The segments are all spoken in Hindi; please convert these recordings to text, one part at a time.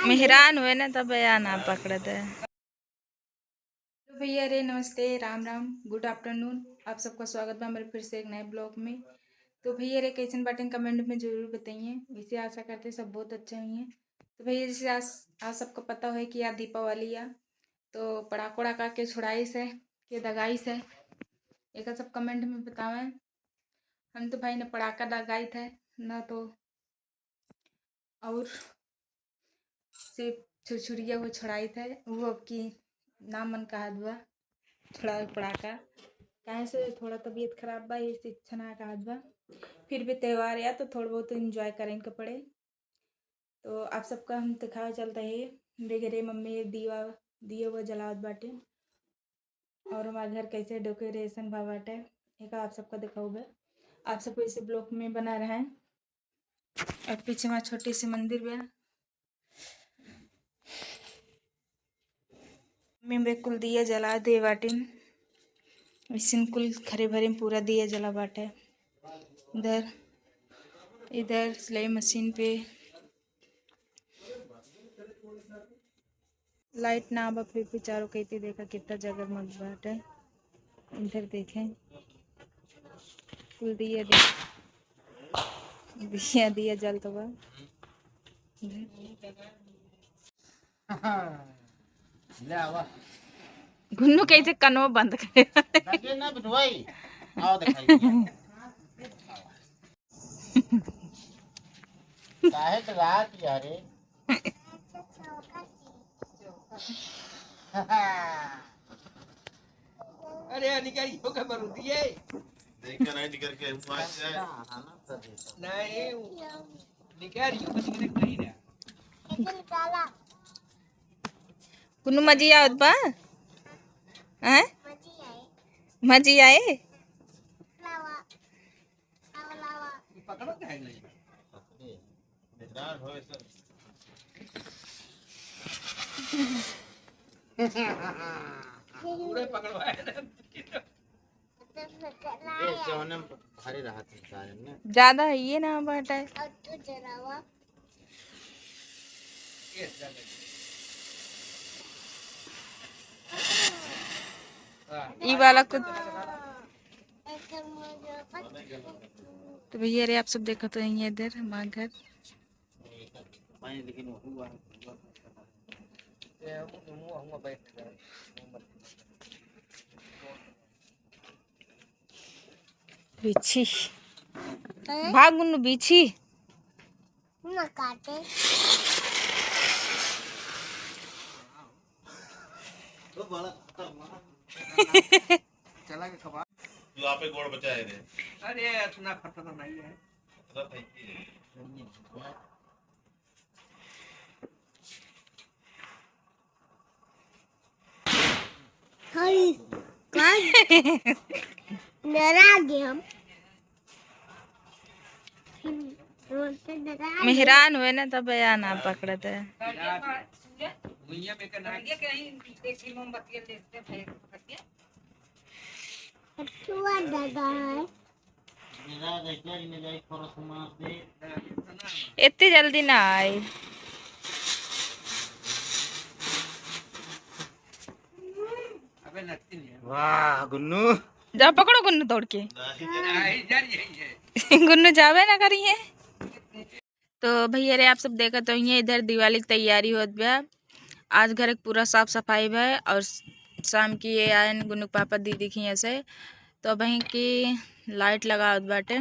मेहरान हुए ना तब या ना पकड़ते। तो भैया रे नमस्ते, राम राम, गुड आफ्टरनून। आप सबका स्वागत है मेरे फिर से एक नए ब्लॉग में। तो भैया रे कैसन बातें कमेंट में जरूर बताइए। वैसे आशा करते सब बहुत अच्छे हुई हैं। तो भैया जैसे आज सबको पता है कि आज दीपावली आ, तो पड़ाकोड़ा का के छुड़ाई से के दगाई से एक सब कमेंट में बतावें। हम तो भाई ने पड़ाका दगाई थे ना, तो और सिर्फ छुरछुरिया वो छुड़ाई थे वो अब की नाम मन कहा दुआ छुड़ा पड़ाका कहीं से थोड़ा तबीयत खराब बा, ये इच्छा ना कहा बा। फिर भी त्यौहार या तो थोड़ा बहुत इंजॉय करें के पड़े। तो आप सबका हम दिखावा चलता है मेरे घरे मम्मी दिया वो जलावत बाटे और हमारे घर कैसे डेकोरेशन भा बाटे एक आप सबका दिखाऊंगा। आप सबको इसे ब्लॉक में बना रहे हैं। और पीछे वहाँ छोटी सी मंदिर भी है। मम्मी कुल दिया जला दे बाटिन, इसन कुल खरे भरे पूरा दिया जला बाटे। इधर इधर सिलाई मशीन पे लाइट ना बा, फिर भी चारों कहती देखा कितना जगमग बाटे। इधर देखें कुल दिया दिया दिया जल तो बा। गुन्नू कैसे कनो बंद करे अरे निकाली हो क्या बरू दिए देखकर नहीं निकल के नहीं निकाली हो निकल नहीं रहा। गुन्नू मजी आओ बा हैं मजी आए पकड़ो क्या नहीं निगरान हो सर पूरे पकड़वाए ना ये जौने भारी रहा था सारे ने ज्यादा है ये ना बाटा है। ये वाला कुछ तो भैया रे आप सब देखो तो यही इधर हमारा घर लेकिन हुआ बिछी भाग गुन्नू बिछी काटे तो बड़ा चला के खबा जो आपे गोड़ बचाए रे अरे इतना खतरा नहीं है मतलब नहीं की हरी डरा गया मेहरान हुए ना तब या ना पकड़ते। दुनिया में का ना एक मोमबत्ती लेते फेंक छुआ डगा है मेरा देखा इन जाई फरस मार दे इतनी जल्दी ना आए। अबे लगती नहीं है वाह गुन्नू जा पकड़ो गुन्नू तोड़ के नहीं जा रही है गुन्नू जावे ना करिए। तो भैया रे आप सब देखा तो ये इधर दिवाली की तैयारी होत बा। आज घर एक पूरा साफ सफाई बा और शाम की ये आए गुन्नू पापा दीदी की ऐसे तो वहीं की लाइट लगा बाटे।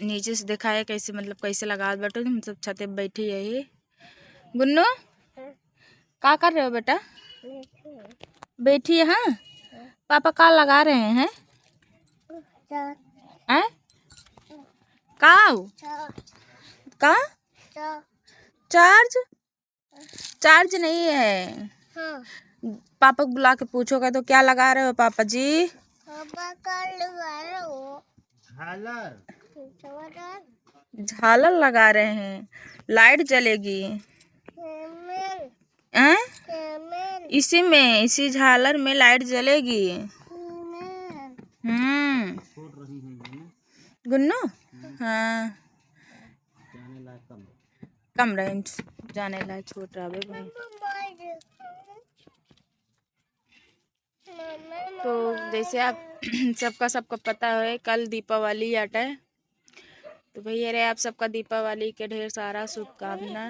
नीचे से देखा है कैसे मतलब कैसे लगा बाटे मतलब छत पे बैठी है ये। गुन्नू क्या कर रहे हो बेटा? बैठी है। हाँ पापा का लगा रहे हैं हैं का चार्ज चार्ज नहीं है। पापा को बुला के पूछोगा तो क्या लगा रहे हो पापा जी? झालर लगा रहे हैं, लाइट जलेगी। इसी झालर में लाइट जलेगी। गुन्नू हाँ जाने लायक कम कम रेंज जाने ला छोट रहा भाई। तो जैसे आप सबका पता है कल दीपावली आटा है, तो भैया रे आप सबका दीपावली के ढेर सारा शुभकामना।